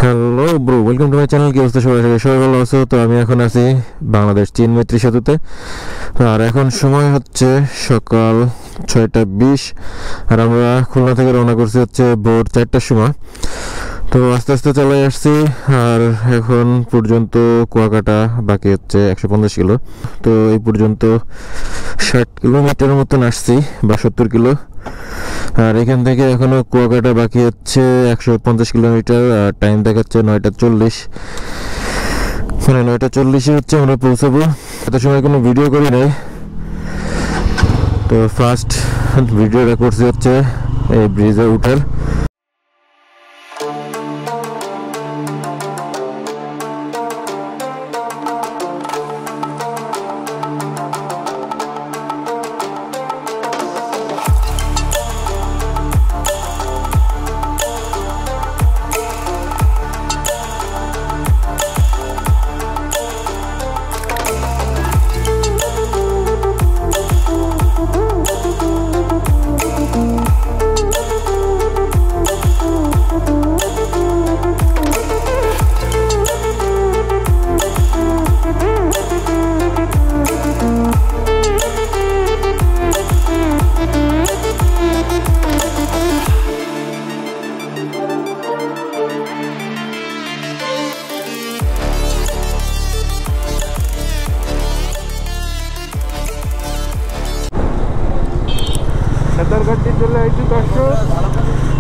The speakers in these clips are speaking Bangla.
Hello bro, welcome to my channel. কি অবস্থা সবাই? সবাই ভালো আছো? তো আমি এখন আছি বাংলাদেশ চীন মৈত্রী সেতুতে। আর এখন সময় হচ্ছে সকাল 6:20, আর আমরা খুলনা থেকে রওনা করছি হচ্ছে ভোর 4টার সময়। তো আস্তে আস্তে চলে আসছি। আর এখন পর্যন্ত কুয়াকাটা বাকি হচ্ছে 150 কিলো। তো এই পর্যন্ত 60 কিলোমিটার মতন আসছি বা 70 কিলো। আর এখান থেকে এখনো কুয়াকাটা বাকি হচ্ছে 150 কিলোমিটার। আর টাইম দেখাচ্ছে 9:40, মানে 9:40 হচ্ছে আমরা পৌঁছাবো। এত সময় কোনো ভিডিও করি নাই, তো ফার্স্ট ভিডিওটা করছি হচ্ছে এই ব্রিজে উঠার।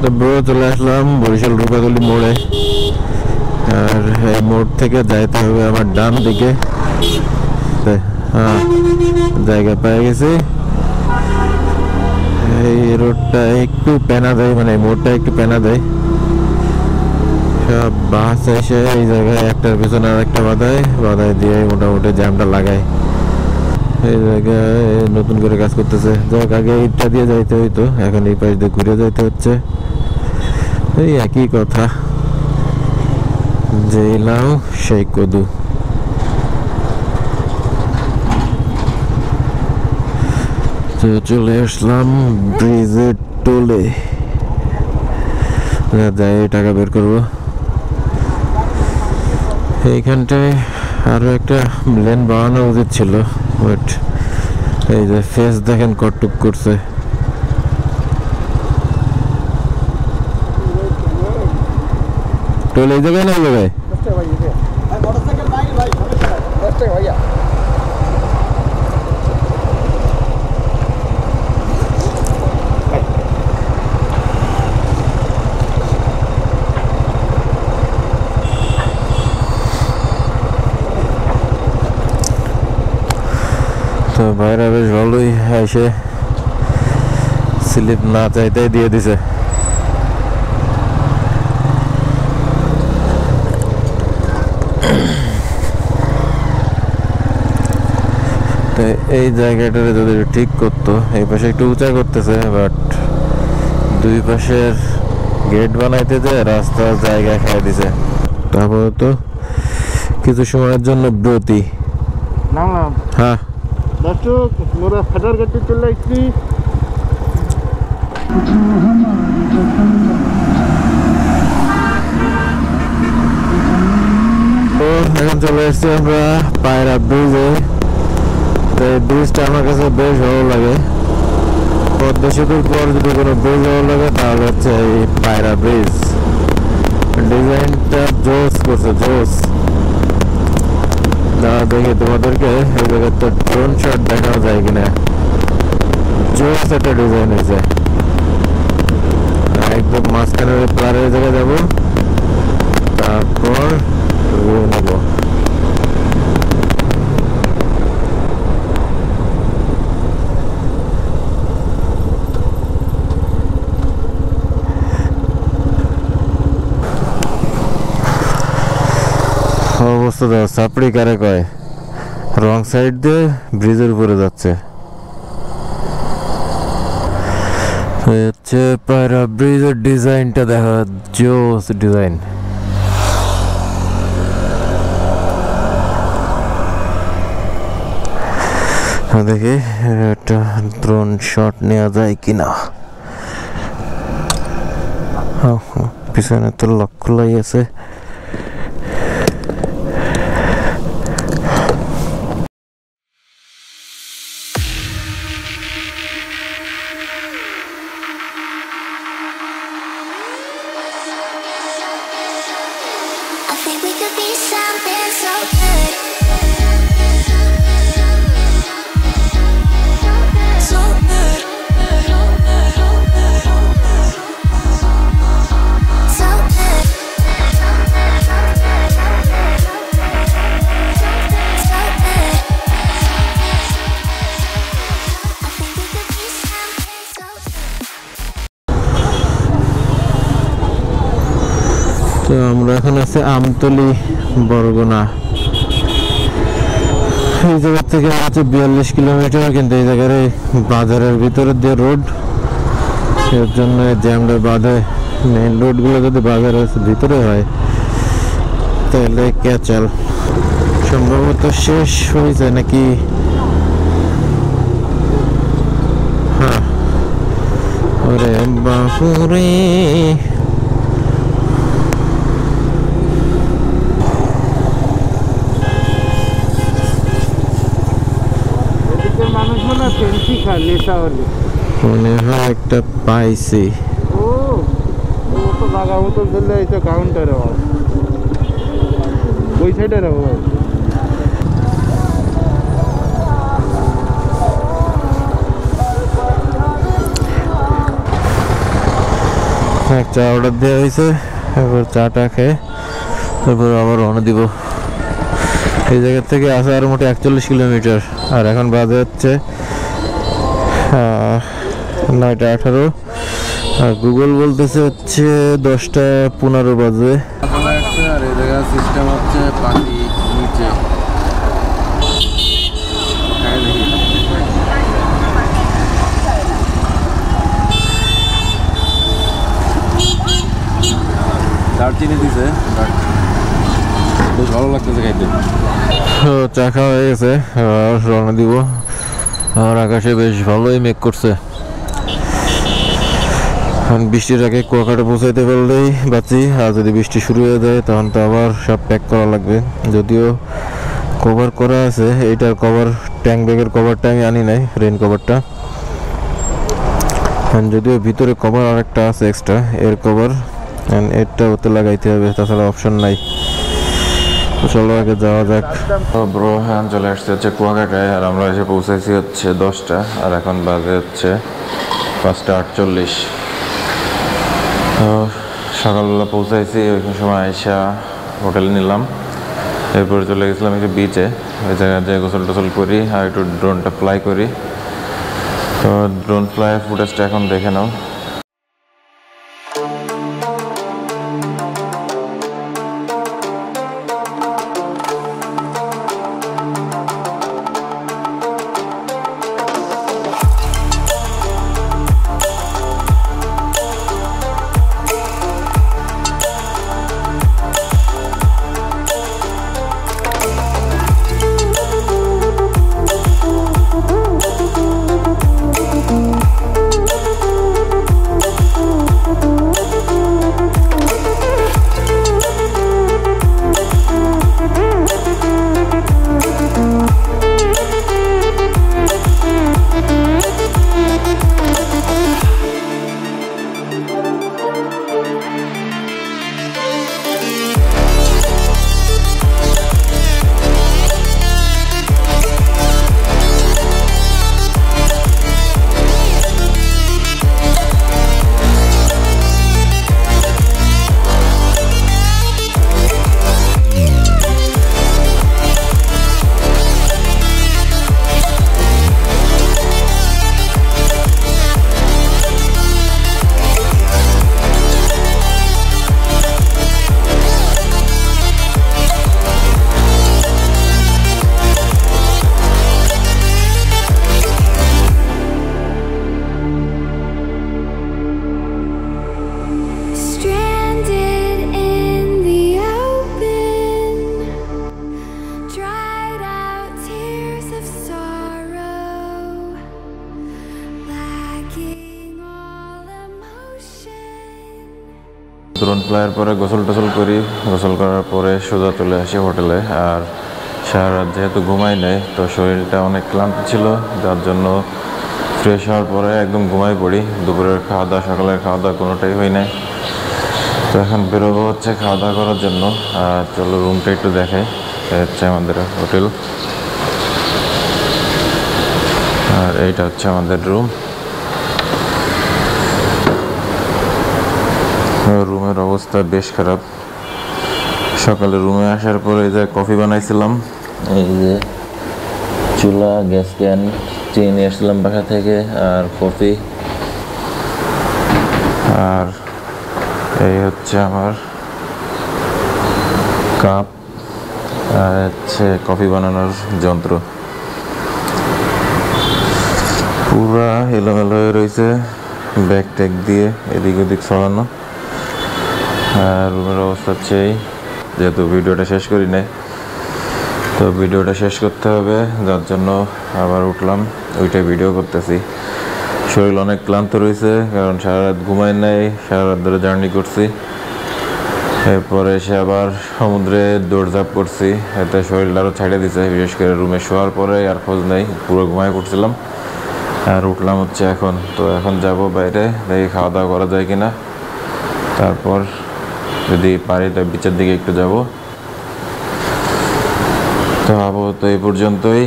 তো ব্রো চলে আসলাম বরিশাল রূপাতলি মোড়ে। আর এই মোড় থেকে যাইতে হবে আমার ডান দিকে। হ্যাঁ, জায়গা পেয়ে গেছি। এই রোডটা একটু পেনা দেয়, মানে মোড়টা একটু পেনা দেয়। সব বাস এসে এই জায়গায় একটার পিছনে আর একটা বাধায় দিয়ে মোটামুটি জ্যামটা লাগায়। এই জায়গায় নতুন করে কাজ করতেছে। যাক, আগে ইটটা দিয়ে যাইতে হইতো, এখন এই পাশ দিয়ে ঘুরে যাইতে হচ্ছে। এই একই কথা, যেই লাউ সেই কদু। তো চলে আসলাম ব্রিজের টোলে, যাই টাকা বের করবো। এইখানটায় আরো একটা লেন বানানো উচিত ছিল, বাট এই যে ফেস দেখেন কটুক করছে। টোল এই জায়গায় না ওই জায়গায়? তো ভাইরা বেশ ভালোই এসে স্লিপ না চাইতেই দিয়ে দিছে। এই জায়গাটারে যদি ঠিক করতো, এই পাশে একটু উঁচা করতেছে, বাট দুই পাশের গেট বানাইতে যে রাস্তার জায়গা খাই দিছে। তারপর তো কিছু সময়ের জন্য ব্রতি নামলাম। হ্যাঁ দর্শক, মোরা ফেডার গাড়ি চলে আসছি। তো এখন চলে এসছি আমরা পায়রা ব্রিজে। এই ব্রিজটা আমার কাছে বেশ ভালো লাগে। পদ্মা সেতুর পর যদি কোনো ব্রিজ ভালো লাগে তাহলে হচ্ছে এই পায়রা ব্রিজ। ডিজাইনটা জোস করছে, জোস। দাঁড়া দেখি তোমাদেরকে এই জায়গাতে ড্রোন শট দেখানো যায় কিনা। জোস একটা ডিজাইন হয়েছে। একদম মাঝখানের পাড়ের জায়গায় যাবো, তারপর ভিউ নেবো। অবস্থা দেখো, সাপড়ি কারে কয়, রং সাইড দিয়ে ব্রিজের উপরে যাচ্ছে। হচ্ছে পায়রা ব্রিজের ডিজাইনটা দেখা, জোস ডিজাইন। দেখি একটা ড্রোন শট নেওয়া যায় কিনা। পিছনে তো লক খোলাই আছে। তো আমরা এখন আছি আমতলী বরগুনা। এই জায়গা থেকে হচ্ছে 42 কিলোমিটার, কিন্তু এই জায়গার বাজারের ভিতরে দিয়ে রোড, এর জন্য জ্যামটা বাঁধে। মেইন রোডগুলো যদি বাজারের ভিতরে হয় তাহলে ক্যাচাল। সম্ভবত শেষ হয়েছে নাকি, হ্যাঁ। ওরে বাপুরে, মনে হয় একটা পাইছি। কাউন্টারে ওই সাইডে চা অর্ডার দেওয়া হয়েছে, এবার চাটা খেয়ে তারপর আবার রওনা দিব। এই জায়গা থেকে আসা আর মোটে 41 কিলোমিটার, আর এখন বাজে হচ্ছে 9:18, আর গুগল বলতেছে হচ্ছে 10:15 বাজে। আর এই জায়গার সিস্টেম হচ্ছে পাখি নিচে দারচিনি দিছে, বেশ ভালো লাগতেছে খাইতে। চা খাওয়া হয়ে গেছে, আর রওনা দিব। আর আকাশে বেশ ভালোই মেঘ করছে। বৃষ্টির আগে কুয়াকাটা পৌঁছাইতে পারলেই বাঁচি, আর যদি বৃষ্টি শুরু হয়ে যায় তখন তো আবার সব প্যাক করা লাগবে। যদিও কভার করা আছে, এইটার কভার, ট্যাঙ্ক ব্যাগের কভারটা আমি আনি নাই, রেন কভারটা। যদিও ভিতরে কভার আরেকটা আছে এক্সট্রা, এর কভার, এরটা ওতে লাগাইতে হবে, তাছাড়া অপশন নাই। চলো আগে যাওয়া যাক। ব্রো, হ্যাঁ চলে আসছে হচ্ছে কুয়াকাটায়, আর আমরা এসে পৌঁছাইছি হচ্ছে 10টা, আর এখন বাজে হচ্ছে 5:48। তো সকালবেলা পৌঁছাইছি, ওই সময় আইসা হোটেল নিলাম, এরপরে চলে গেছিলাম একটু বিচে। ওই জায়গায় যেয়ে গোসল টোসল করি আর একটু ড্রোনটা ফ্লাই করি। তো ড্রোন ফ্লাই ফুটেজটা এখন দেখে নাও। ড্রোন ফ্লাইয়ের পরে গোসল টোসল করি, গোসল করার পরে সোজা চলে আসি হোটেলে। আর সারা রাত যেহেতু ঘুমাই নেই, তো শরীরটা অনেক ক্লান্ত ছিল, যার জন্য ফ্রেশ হওয়ার পরে একদম ঘুমাই পড়ি। দুপুরের খাওয়া দাওয়া, সকালের খাওয়া দাওয়া কোনোটাই হয় নাই। তো এখন বেরোবো হচ্ছে খাওয়া দাওয়া করার জন্য। আর চলো রুমটা একটু দেখাই, হচ্ছে আমাদের হোটেল, আর এইটা হচ্ছে আমাদের রুম। রুমের অবস্থা বেশ খারাপ। সকালে রুমে আসার পরে এই যে কফি বানাইছিলাম, এই যে চুলা, গ্যাস ক্যান, চিনি নিয়ে আসলাম বাসা থেকে, আর কফি। আর এই হচ্ছে আমার কাপ আর হচ্ছে কফি বানানোর যন্ত্র। পুরা এলোমেলো হয়ে রয়েছে ব্যাগ ট্যাগ দিয়ে এদিক ওদিক ছড়ানো। আর রুমের অবস্থা হচ্ছে এই, যেহেতু ভিডিওটা শেষ করি নাই, তো ভিডিওটা শেষ করতে হবে, যার জন্য আবার উঠলাম, ওইটাই ভিডিও করতেছি। শরীর অনেক ক্লান্ত রয়েছে, কারণ সারা রাত ঘুমাই নাই, সারা রাত ধরে জার্নি করছি। এরপরে এসে আবার সমুদ্রে দৌড়ঝাঁপ করছি, এতে শরীর আরও ছাড়ে দিছে। বিশেষ করে রুমে শোয়ার পরে আর খোঁজ নেই, পুরো ঘুমায় পড়ছিলাম। আর উঠলাম হচ্ছে এখন, তো এখন যাব বাইরে, দেখি খাওয়া দাওয়া করা যায় কিনা, তারপর যদি পারি তো বিচের দিকে একটু যাব। তো আপাতত এই পর্যন্তই,